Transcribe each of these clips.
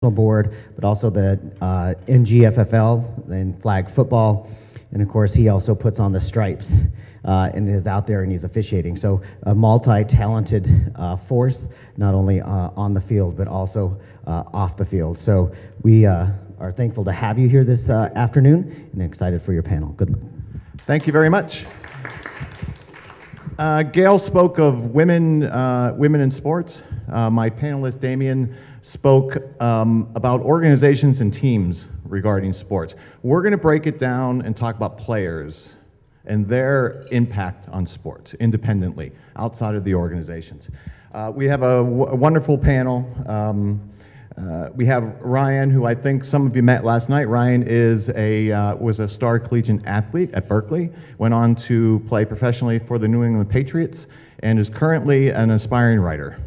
board, but also the NGFFL and flag football. And of course, he also puts on the stripes and is out there and he's officiating. So a multi-talented force, not only on the field, but also off the field. So we are thankful to have you here this afternoon and excited for your panel. Good luck. Thank you very much. Gail spoke of women in sports. My panelist, Damien, spoke about organizations and teams regarding sports. We're going to break it down and talk about players and their impact on sports independently, outside of the organizations. We have a wonderful panel. We have Ryan, who I think some of you met last night. Ryan was a star collegiate athlete at Berkeley, went on to play professionally for the New England Patriots, and is currently an aspiring writer.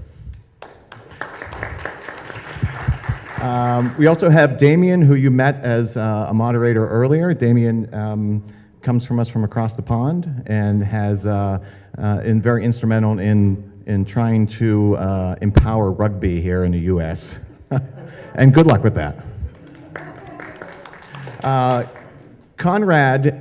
We also have Damien, who you met as a moderator earlier. Damien comes from us from across the pond and has been very instrumental in trying to empower rugby here in the U.S. And good luck with that. Conrad,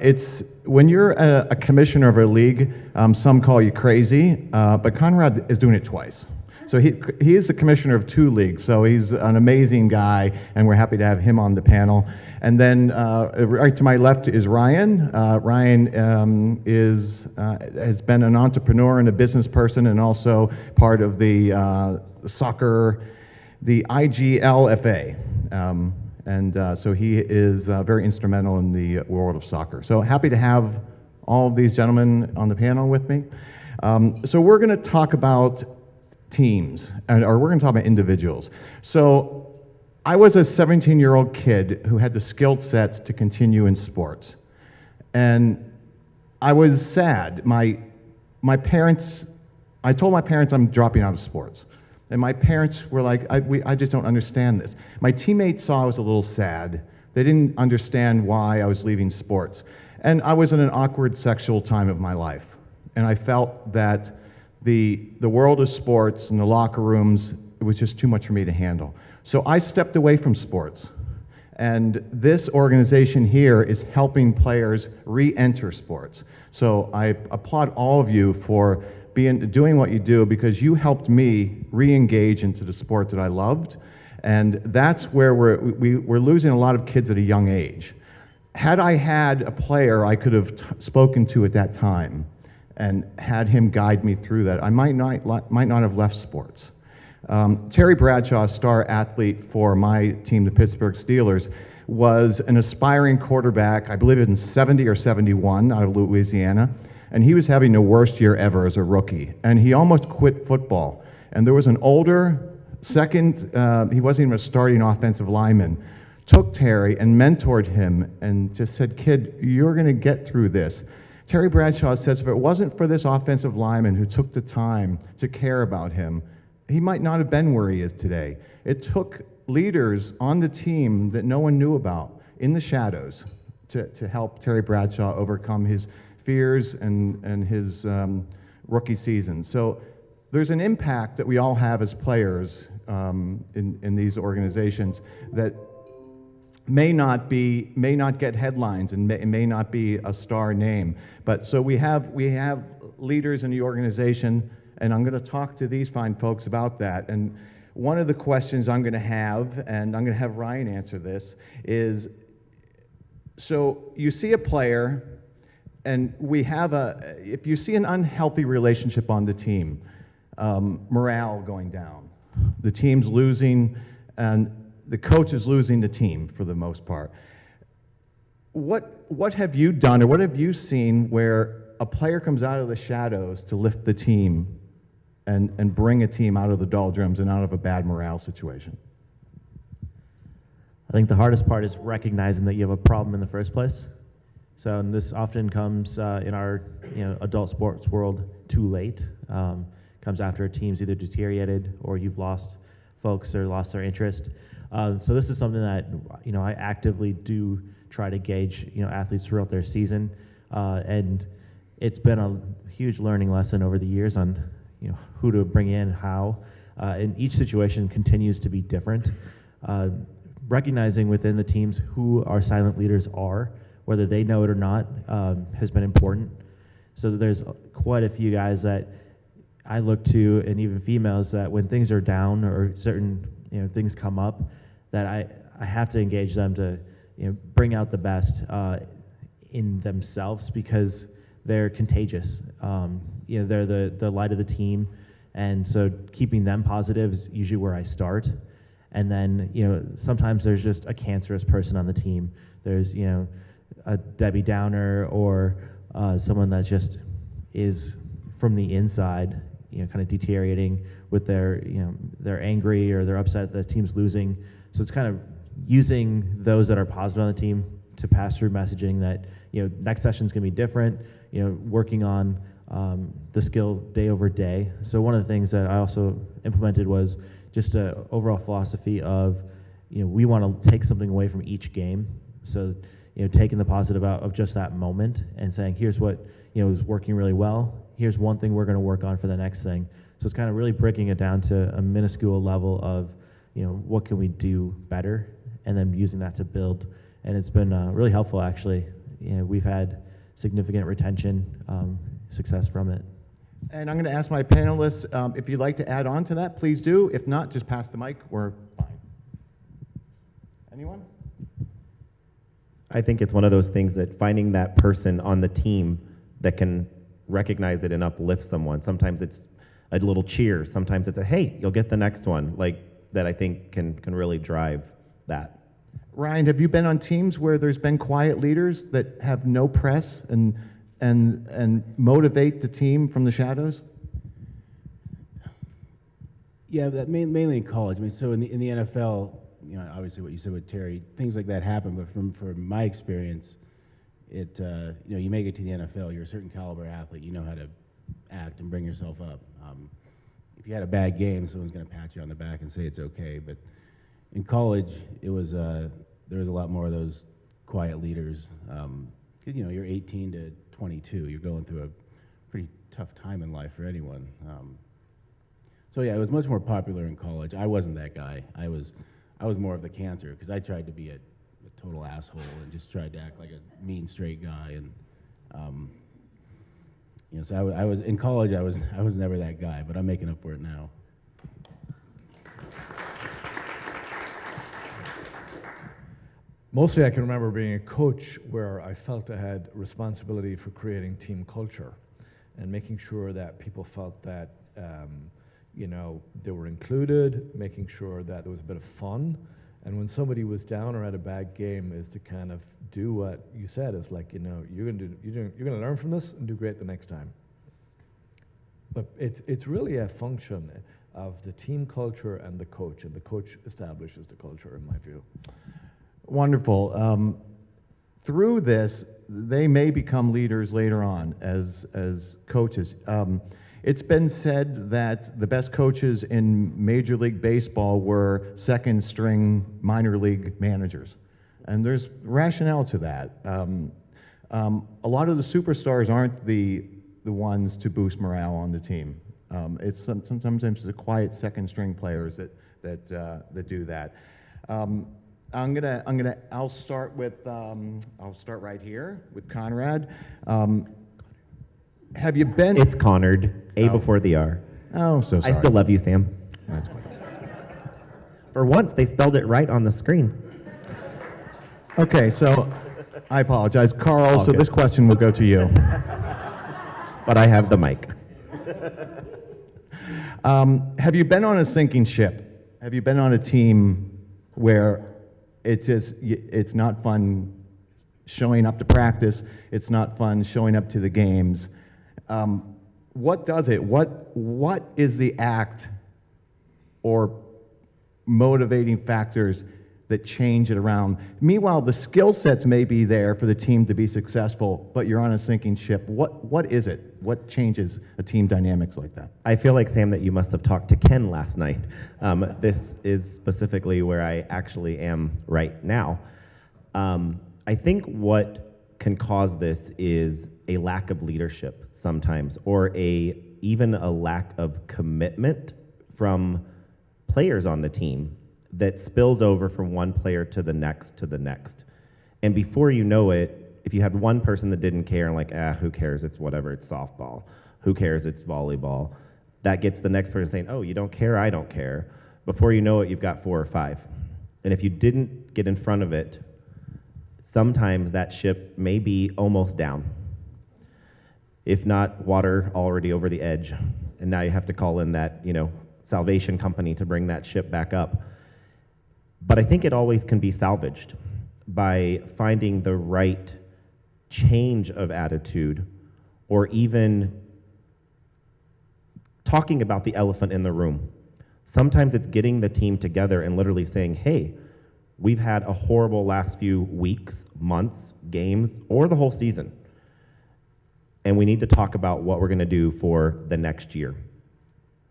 it's when you're a commissioner of a league, some call you crazy, but Conrad is doing it twice. So he is the commissioner of 2 leagues, so he's an amazing guy, and we're happy to have him on the panel. And then right to my left is Ryan. Ryan has been an entrepreneur and a business person, and also part of the soccer, the IGLFA. So he is very instrumental in the world of soccer. So happy to have all of these gentlemen on the panel with me. So we're going to talk about teams, or we're going to talk about individuals. So I was a 17-year-old kid who had the skill sets to continue in sports. And I was sad. My parents, I told my parents I'm dropping out of sports. And my parents were like, I just don't understand this. My teammates saw I was a little sad. They didn't understand why I was leaving sports. And I was in an awkward sexual time of my life. And I felt that the world of sports and the locker rooms, it was just too much for me to handle. So I stepped away from sports. And this organization here is helping players re-enter sports. So I applaud all of you for doing what you do, because you helped me re-engage into the sport that I loved. And that's where we're losing a lot of kids at a young age. Had I had a player I could have spoken to at that time and had him guide me through that, I might not have left sports. Terry Bradshaw, a star athlete for my team, the Pittsburgh Steelers, was an aspiring quarterback, I believe in 70 or 71, out of Louisiana, and he was having the worst year ever as a rookie, and he almost quit football. And there was an older, he wasn't even a starting offensive lineman, took Terry and mentored him and just said, "Kid, you're going to get through this." Terry Bradshaw says if it wasn't for this offensive lineman who took the time to care about him, he might not have been where he is today. It took leaders on the team that no one knew about in the shadows to help Terry Bradshaw overcome his fears and his rookie season. So there's an impact that we all have as players in these organizations that may not get headlines and may not be a star name. But so we have leaders in the organization, and I'm going to talk to these fine folks about that. And one of the questions I'm going to have, and I'm going to have Ryan answer this, is so you see a player, and if you see an unhealthy relationship on the team, morale going down, the team's losing, and the coach is losing the team for the most part. What have you done, or what have you seen where a player comes out of the shadows to lift the team and bring a team out of the doldrums and out of a bad morale situation? I think the hardest part is recognizing that you have a problem in the first place. So, and this often comes in our adult sports world too late. Comes after a team's either deteriorated or you've lost folks or lost their interest. So this is something that I actively do try to gauge athletes throughout their season, and it's been a huge learning lesson over the years on who to bring in, how, and each situation continues to be different. recognizing within the teams who our silent leaders are, whether they know it or not, has been important. So there's quite a few guys that I look to, and even females, that when things are down or certain things come up, that I have to engage them to bring out the best in themselves, because they're contagious. They're the light of the team, and so keeping them positive is usually where I start. And then sometimes there's just a cancerous person on the team. There's a Debbie Downer, or someone that just is from the inside, kind of deteriorating with they're angry or they're upset that the team's losing. So it's kind of using those that are positive on the team to pass through messaging that next session's gonna be different. Working on the skill day over day. So one of the things that I also implemented was just an overall philosophy of we want to take something away from each game. So taking the positive out of just that moment and saying, here's what is working really well. Here's one thing we're going to work on for the next thing. So it's kind of really breaking it down to a minuscule level of what can we do better, and then using that to build. And it's been really helpful, actually. We've had significant retention success from it. And I'm going to ask my panelists, if you'd like to add on to that, please do. If not, just pass the mic. We're fine. Anyone? I think it's one of those things that finding that person on the team that can recognize it and uplift someone. Sometimes it's a little cheer. Sometimes it's a, hey, you'll get the next one. That I think can really drive that. Ryan, have you been on teams where there's been quiet leaders that have no press and motivate the team from the shadows? Yeah, that mainly in college. I mean, so in the NFL, obviously what you said with Terry, things like that happen. But from my experience, it you make it to the NFL, you're a certain caliber athlete. You know how to act and bring yourself up. If you had a bad game, someone's going to pat you on the back and say it's okay. But in college, it was there was a lot more of those quiet leaders. Because you're 18 to 22, you're going through a pretty tough time in life for anyone. So yeah, it was much more popular in college. I wasn't that guy. I was more of the cancer, because I tried to be a total asshole and just tried to act like a mean straight guy. And so I was in college. I was never that guy, but I'm making up for it now. Mostly I can remember being a coach where I felt I had responsibility for creating team culture and making sure that people felt that they were included, making sure that there was a bit of fun. And when somebody was down or had a bad game, is to kind of do what you said, is like, you're gonna learn from this and do great the next time. But it's really a function of the team culture and the coach establishes the culture, in my view. Wonderful. Through this, they may become leaders later on as coaches. It's been said that the best coaches in Major League Baseball were second-string minor league managers, and there's rationale to that. A lot of the superstars aren't the ones to boost morale on the team. It's sometimes it's the quiet second-string players that do that. I'll start right here with Conrad. Have you been? It's Conard, A before the R. Oh, so sorry. I still love you, Sam. That's good. For once, they spelled it right on the screen. Okay, so I apologize, Carl. So good. this question will go to you. But I have the mic. Have you been on a sinking ship? Have you been on a team where it's not fun showing up to practice, it's not fun showing up to the games? What does it? What is the act or motivating factors that change it around? Meanwhile, the skill sets may be there for the team to be successful, but you're on a sinking ship. What is it? What changes a team dynamics like that? I feel like, Sam, that you must have talked to Ken last night. This is specifically where I actually am right now. I think what can cause this is a lack of leadership sometimes, or even a lack of commitment from players on the team that spills over from one player to the next to the next. And before you know it, if you had one person that didn't care and like, who cares, it's whatever, it's softball. Who cares, it's volleyball. That gets the next person saying, oh, you don't care, I don't care. Before you know it, you've got 4 or 5. And if you didn't get in front of it, sometimes that ship may be almost down. If not, water already over the edge. And now you have to call in that, salvation company to bring that ship back up. But I think it always can be salvaged by finding the right change of attitude, or even talking about the elephant in the room. Sometimes it's getting the team together and literally saying, hey, we've had a horrible last few weeks, months, games, or the whole season. And we need to talk about what we're going to do for the next year.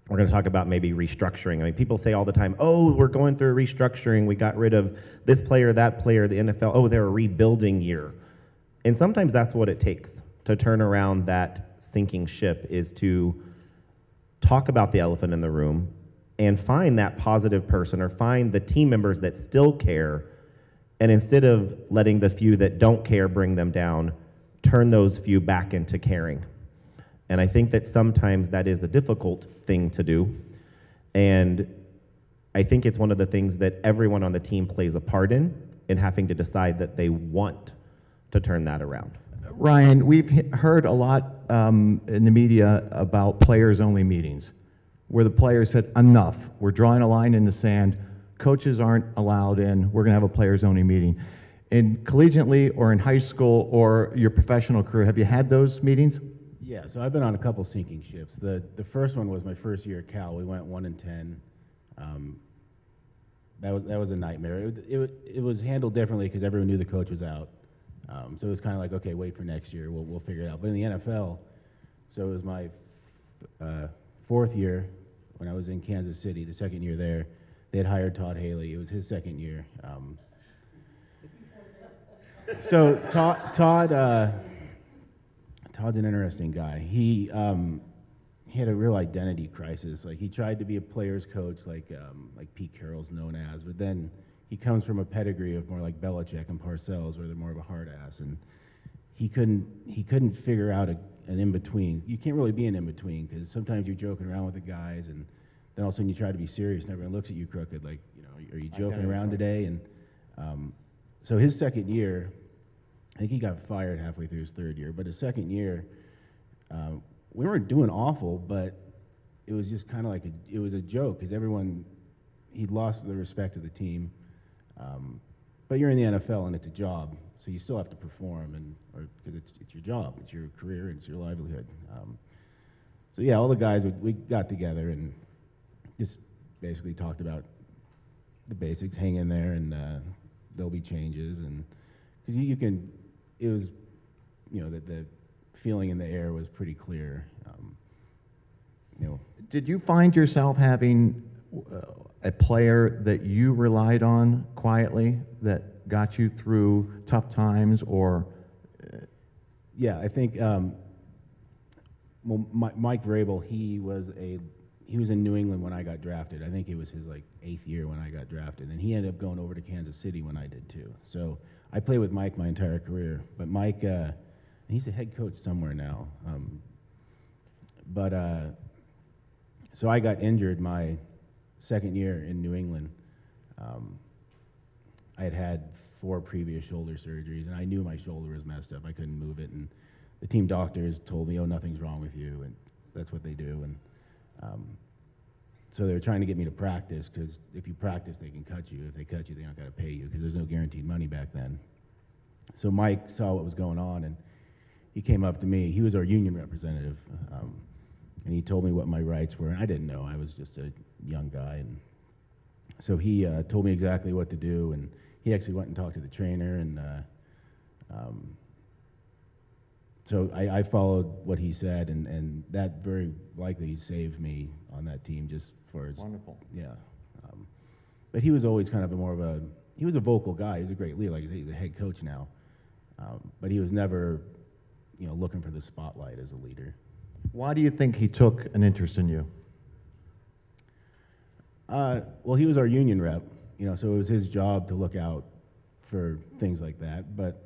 We're going to talk about maybe restructuring. I mean, people say all the time, oh, we're going through a restructuring. We got rid of this player, that player, the NFL. Oh, they're a rebuilding year. And sometimes that's what it takes to turn around that sinking ship, is to talk about the elephant in the room and find that positive person, or find the team members that still care. And instead of letting the few that don't care bring them down, turn those few back into caring. And I think that sometimes that is a difficult thing to do. And I think it's one of the things that everyone on the team plays a part in having to decide that they want to turn that around. Ryan, we've heard a lot in the media about players-only meetings, where the players said, enough, we're drawing a line in the sand, coaches aren't allowed in, we're going to have a players-only meeting. In collegiately or in high school or your professional career, have you had those meetings? Yeah, so I've been on a couple sinking ships. The first one was my first year at Cal. We went 1-10. That was a nightmare. It was handled differently because everyone knew the coach was out. So it was kind of like, okay, wait for next year. We'll figure it out. But in the NFL, so it was my 4th year when I was in Kansas City, the second year there. They had hired Todd Haley. It was his second year. So Todd's an interesting guy. He had a real identity crisis. Like, he tried to be a player's coach, like Pete Carroll's known as, but then he comes from a pedigree of more like Belichick and Parcells, where they're more of a hard ass, and he couldn't figure out an in-between. You can't really be an in-between, because sometimes you're joking around with the guys, and then all of a sudden you try to be serious, and everyone looks at you crooked, like, are you joking around today? And so his second year, I think he got fired halfway through his 3rd year, but his second year, we weren't doing awful, but it was just kind of like it was a joke, because he'd lost the respect of the team. But you're in the NFL and it's a job, so you still have to perform, because it's your job, it's your career, it's your livelihood. So yeah, all the guys, we got together and just basically talked about the basics, hang in there, and there'll be changes, and because it was, the feeling in the air was pretty clear. Did you find yourself having a player that you relied on quietly that got you through tough times, or? Yeah, I think, Mike Vrabel, he was in New England when I got drafted. I think it was his 8th year when I got drafted, and he ended up going over to Kansas City when I did too. So I played with Mike my entire career, but Mike, he's a head coach somewhere now. So I got injured my second year in New England. I had 4 previous shoulder surgeries, and I knew my shoulder was messed up. I couldn't move it, and the team doctors told me, oh, nothing's wrong with you, and that's what they do. And so they were trying to get me to practice, because if you practice, they can cut you. If they cut you, they're not going to pay you, because there's no guaranteed money back then. So Mike saw what was going on, and he came up to me. He was our union representative, and he told me what my rights were, and I didn't know. I was just a young guy, and so he told me exactly what to do, and he actually went and talked to the trainer, and so I followed what he said, and that very likely saved me on that team, just for his... Wonderful. Yeah. But he was always kind of he was a vocal guy. He was a great leader. Like I said, he's a head coach now. But he was never, looking for the spotlight as a leader. Why do you think he took an interest in you? Well, he was our union rep, you know, so it was his job to look out for things like that. But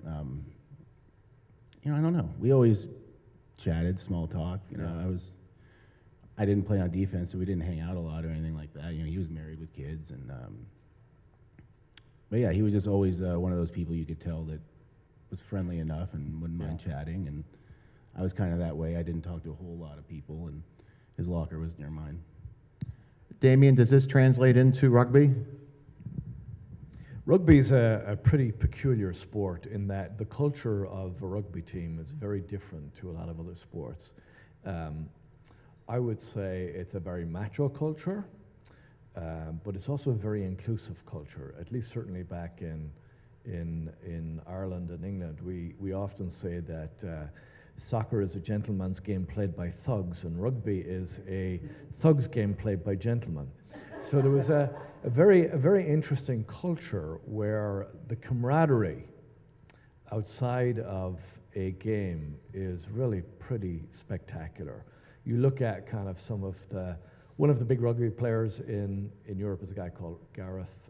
you know, I don't know. We always chatted, small talk. You know, I didn't play on defense, so we didn't hang out a lot or anything like that. You know, he was married with kids, and but yeah, he was just always one of those people you could tell that was friendly enough and wouldn't mind chatting. And I was kind of that way. I didn't talk to a whole lot of people, and his locker was near mine. Damien, does this translate into rugby? Rugby is a pretty peculiar sport in that the culture of a rugby team is very different to a lot of other sports. I would say it's a very macho culture, but it's also a very inclusive culture. At least certainly back in Ireland and England, we often say that soccer is a gentleman's game played by thugs, and rugby is a thugs game played by gentlemen. So there was a very interesting culture where the camaraderie outside of a game is really pretty spectacular. You look at kind of one of the big rugby players in Europe is a guy called Gareth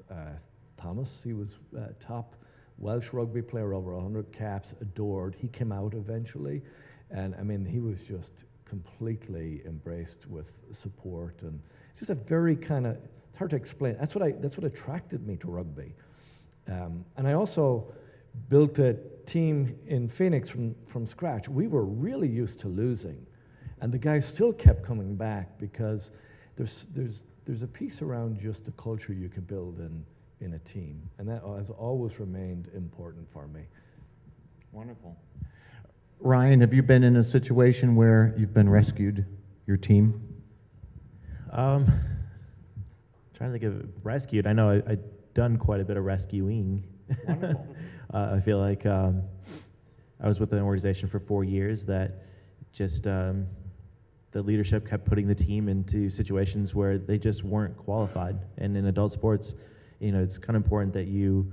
Thomas. He was top Welsh rugby player, over 100 caps, adored. He came out eventually, and I mean, he was just completely embraced with support, and it's just a very kind of, it's hard to explain. That's what attracted me to rugby. And I also built a team in Phoenix from scratch. We were really used to losing, and the guys still kept coming back because there's a piece around just the culture you can build in a team, and that has always remained important for me. Wonderful. Ryan, have you been in a situation where you've been rescued, your team? Trying to think of rescued. I know I've done quite a bit of rescuing. Wonderful. I feel like I was with an organization for 4 years that just the leadership kept putting the team into situations where they just weren't qualified. And in adult sports, you know, it's kind of important that you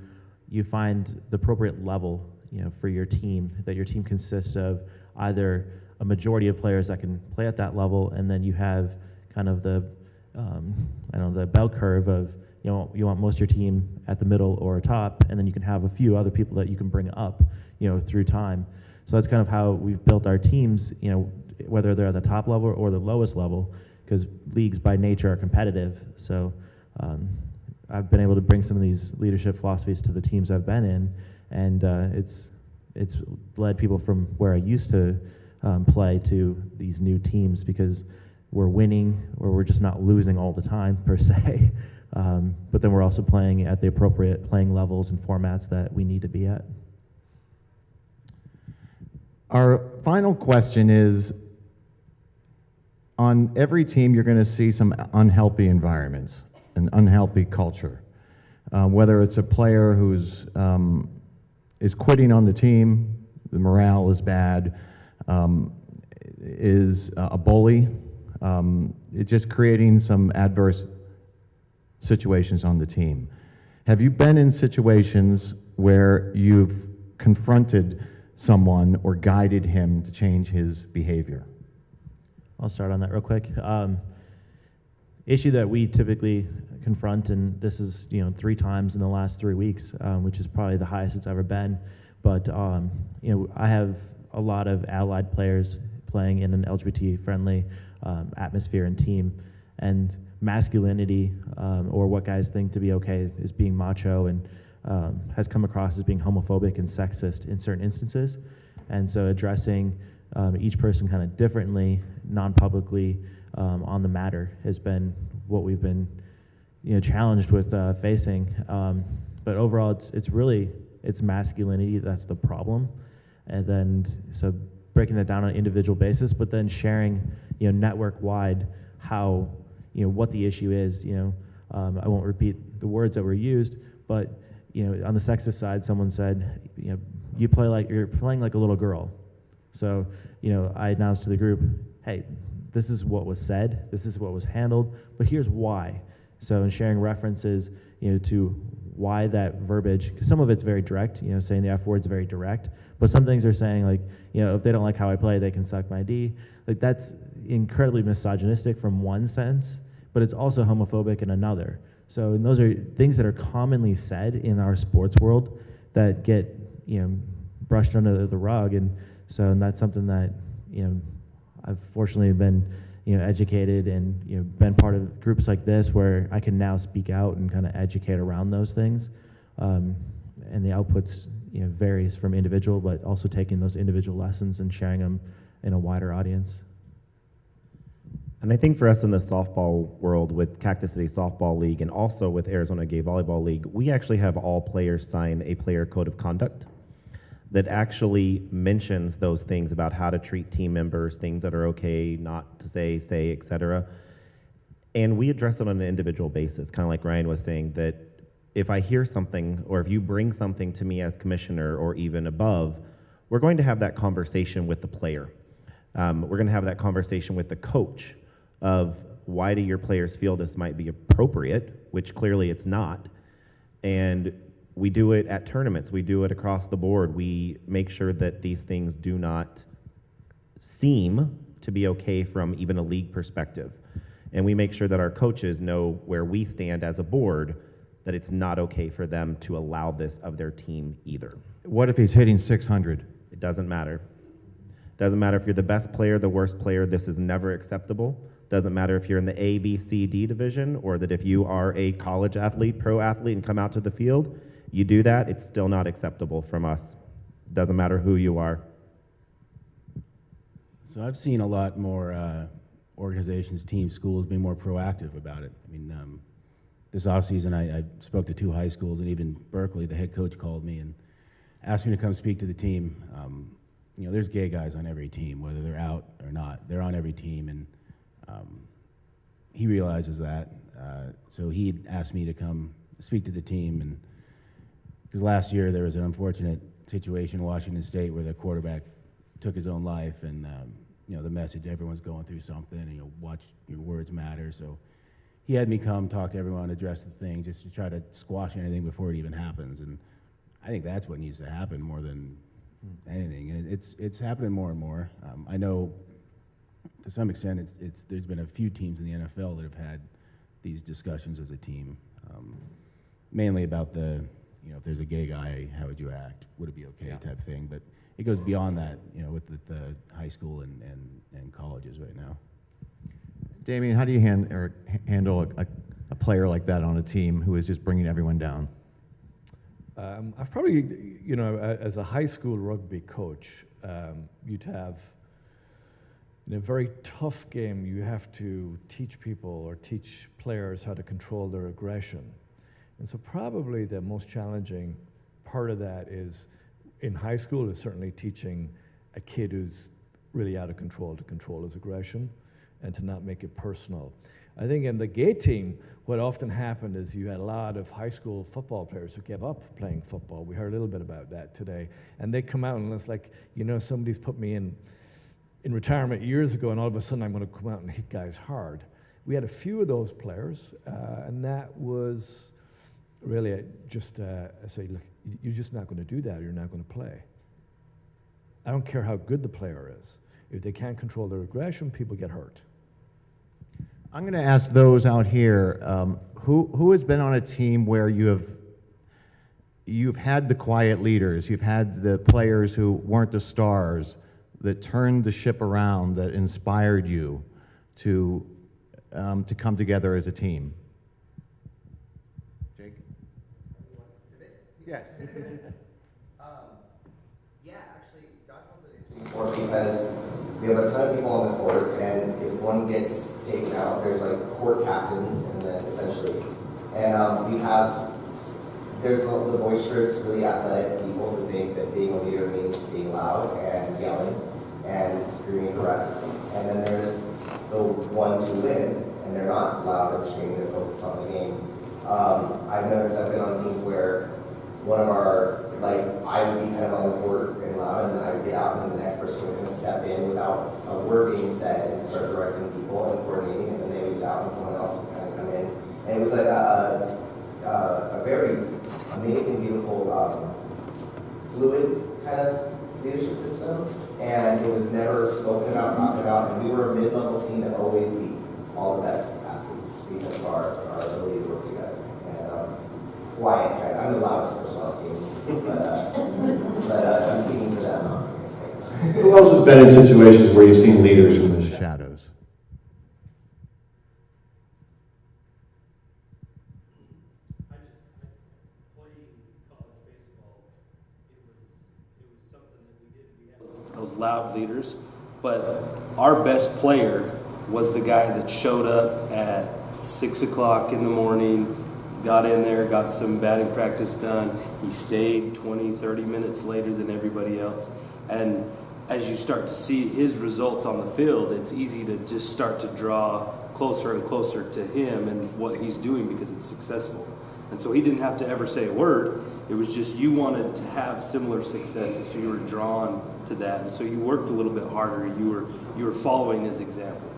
find the appropriate level, you know, for your team, that your team consists of either a majority of players that can play at that level, and then you have kind of the the bell curve of, you know, you want most of your team at the middle or top, and then you can have a few other people that you can bring up, you know, through time. So that's kind of how we've built our teams, you know, whether they're at the top level or the lowest level, because leagues by nature are competitive. So I've been able to bring some of these leadership philosophies to the teams I've been in, and it's led people from where I used to play to these new teams, because we're winning, or we're just not losing all the time per se, but then we're also playing at the appropriate playing levels and formats that we need to be at. Our final question is, on every team you're going to see some unhealthy environments, an unhealthy culture. Whether it's a player who's is quitting on the team, the morale is bad, is a bully, it's just creating some adverse situations on the team. Have you been in situations where you've confronted someone or guided him to change his behavior? I'll start on that real quick. Issue that we typically confront, and this is 3 times in the last 3 weeks, which is probably the highest it's ever been. But I have a lot of allied players playing in an LGBT-friendly atmosphere and team, and masculinity, or what guys think to be okay, is being macho, and has come across as being homophobic and sexist in certain instances. And so addressing each person kind of differently, non-publicly, on the matter has been what we've been challenged with facing. But overall, it's masculinity that's the problem. And then so breaking that down on an individual basis, but then sharing network-wide how what the issue is. I won't repeat the words that were used, but on the sexist side, someone said, you're playing like a little girl. So I announced to the group, hey, this is what was said, this is what was handled, but here's why. So in sharing references, to why that verbiage, because some of it's very direct, saying the F word's very direct, but some things are saying like, if they don't like how I play, they can suck my D. Like that's incredibly misogynistic from one sense, but it's also homophobic in another. So and those are things that are commonly said in our sports world that get, brushed under the rug. And so and that's something that, I've fortunately been, educated and, been part of groups like this where I can now speak out and kind of educate around those things. And the outputs, varies from individual, but also taking those individual lessons and sharing them in a wider audience. And I think for us in the softball world with Cactus City Softball League and also with Arizona Gay Volleyball League, we actually have all players sign a player code of conduct that actually mentions those things about how to treat team members, things that are okay not to say, etc. And we address it on an individual basis, kind of like Ryan was saying, that if I hear something or if you bring something to me as commissioner or even above, we're going to have that conversation with the player. We're going to have that conversation with the coach of why do your players feel this might be appropriate, which clearly it's not. And we do it at tournaments. We do it across the board. We make sure that these things do not seem to be okay from even a league perspective. And we make sure that our coaches know where we stand as a board, that it's not okay for them to allow this of their team either. What if he's hitting 600? It doesn't matter. Doesn't matter if you're the best player, the worst player, this is never acceptable. Doesn't matter if you're in the A, B, C, D division, or that if you are a college athlete, pro athlete, and come out to the field, you do that, it's still not acceptable from us. Doesn't matter who you are. So I've seen a lot more organizations, teams, schools be more proactive about it. I mean, this offseason I spoke to 2 high schools, and even Berkeley, the head coach called me and asked me to come speak to the team. There's gay guys on every team, whether they're out or not. They're on every team, and he realizes that. So he asked me to come speak to the team, and because last year there was an unfortunate situation in Washington State where the quarterback took his own life, and the message, everyone's going through something, and watch your words matter. So he had me come talk to everyone, address the thing, just to try to squash anything before it even happens. And I think that's what needs to happen more than anything. And it's happening more and more. I know to some extent there's been a few teams in the NFL that have had these discussions as a team, mainly about if there's a gay guy, how would you act? Would it be okay type thing? But it goes beyond that, with the high school and colleges right now. Damien, how do you handle a player like that on a team who is just bringing everyone down? I've probably, as a high school rugby coach, you'd have, in a very tough game, you have to teach people or teach players how to control their aggression. And so probably the most challenging part of that is, in high school, is certainly teaching a kid who's really out of control to control his aggression and to not make it personal. I think in the gay team, what often happened is you had a lot of high school football players who gave up playing football. We heard a little bit about that today. And they come out and it's like, somebody's put me in retirement years ago, and all of a sudden I'm going to come out and hit guys hard. We had a few of those players, and that was really just I say, look, you're just not going to do that, or you're not going to play. I don't care how good the player is. If they can't control their aggression, people get hurt. I'm going to ask those out here, who has been on a team where you've had the quiet leaders, you've had the players who weren't the stars, that turned the ship around, that inspired you to come together as a team? Jake? Yes. Yeah, actually, dodgeball's an interesting sport because we have a ton of people on the court, and if one gets taken out, there's like court captains, and then essentially, and there's the boisterous, really athletic people who think that being a leader means being loud and yelling and screaming for us, and then there's the ones who win, and they're not loud and screaming, they're focused on the game. I've noticed I've been on teams where one of our, I would be kind of on the court and loud, and then I would get out, and then the next person would kind of step in without a word being said and start directing people and coordinating, and then they would get out, and someone else would kind of come in. And it was like a very amazing, beautiful, fluid kind of leadership system, and it was never spoken about, talked about, and we were a mid-level team that always beat all the best athletes because of our ability to work together. quiet guy. I'm the loudest person on the team, but I'm speaking for them. Who else has been in situations where you've seen leaders from the Shadows. Those loud leaders, but our best player was the guy that showed up at 6 o'clock in the morning, got in there, got some batting practice done. He stayed 20, 30 minutes later than everybody else. And as you start to see his results on the field, it's easy to just start to draw closer and closer to him and what he's doing because it's successful. And so he didn't have to ever say a word. It was just you wanted to have similar success, and so you were drawn to that. And so you worked a little bit harder. You were following his example.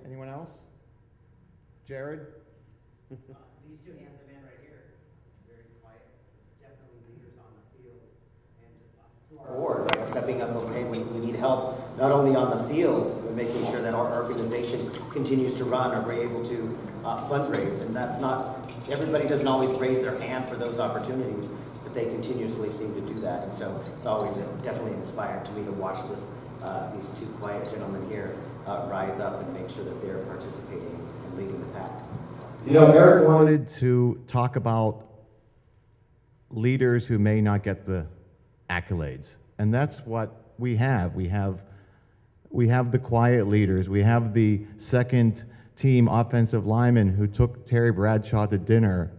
Anyone else? Jared? These two handsome men right here, very quiet, definitely leaders on the field. And to our board, right, stepping up, okay, we need help, not only on the field, but making sure that our organization continues to run. Are we able to fundraise? And that's not, everybody doesn't always raise their hand for those opportunities, but they continuously seem to do that. And so it's always definitely inspiring to me to watch this, these two quiet gentlemen here rise up and make sure that they're participating and leading the pack. You know, Eric wanted to talk about leaders who may not get the accolades. And that's what we have. We have the quiet leaders. We have the second team offensive lineman who took Terry Bradshaw to dinner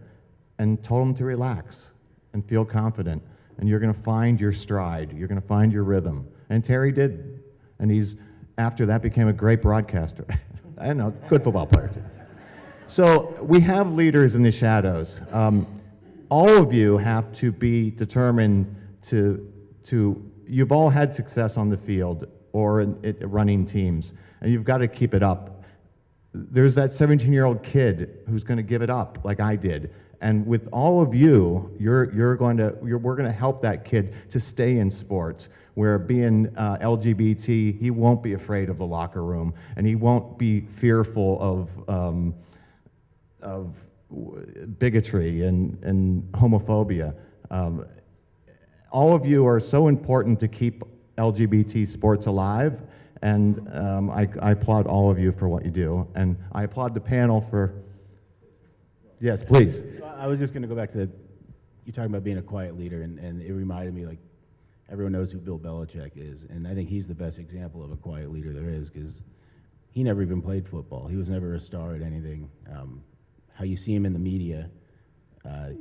and told him to relax and feel confident. And you're going to find your stride. You're going to find your rhythm. And Terry did. And he's, after that, became a great broadcaster. I don't know, good football player, too. So we have leaders in the shadows. All of you have to be determined you've all had success on the field or running teams, and you've got to keep it up. There's that 17-year-old kid who's going to give it up like I did. And with all of you, we're going to help that kid to stay in sports, where being LGBT, he won't be afraid of the locker room, and he won't be fearful of bigotry and homophobia. All of you are so important to keep LGBT sports alive, and I applaud all of you for what you do, and I applaud the panel for, yes, please. I was just going to go back to you talking about being a quiet leader, and it reminded me, like, everyone knows who Bill Belichick is, and I think he's the best example of a quiet leader there is, because he never even played football. He was never a star at anything. How you see him in the media,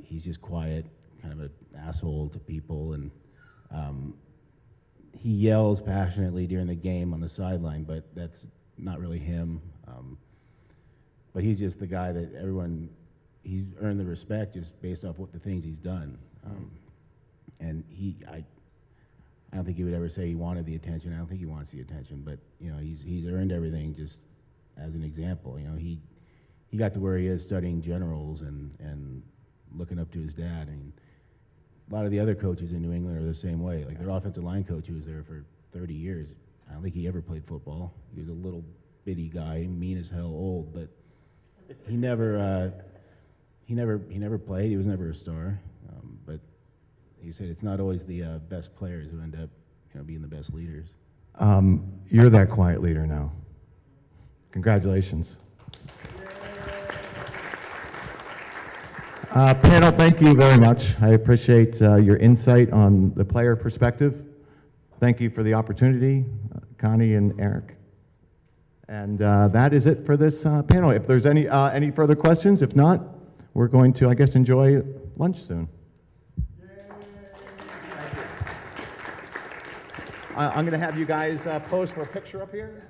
he's just quiet, kind of an asshole to people, and he yells passionately during the game on the sideline, but that's not really him. But he's just the guy that he's earned the respect just based off what the things he's done. And I don't think he would ever say he wanted the attention. I don't think he wants the attention, but you know, he's earned everything just as an example. You know, he got to where he is studying generals and looking up to his dad. I mean, a lot of the other coaches in New England are the same way. Like their offensive line coach who was there for 30 years, I don't think he ever played football. He was a little bitty guy, mean as hell, old, but he never played. He was never a star. But he said it's not always the best players who end up, being the best leaders. You're that quiet leader now. Congratulations. Panel, thank you very much. I appreciate your insight on the player perspective. Thank you for the opportunity, Connie and Eric. And that is it for this panel. If there's any further questions, if not, we're going to, I guess, enjoy lunch soon. I'm going to have you guys pose for a picture up here.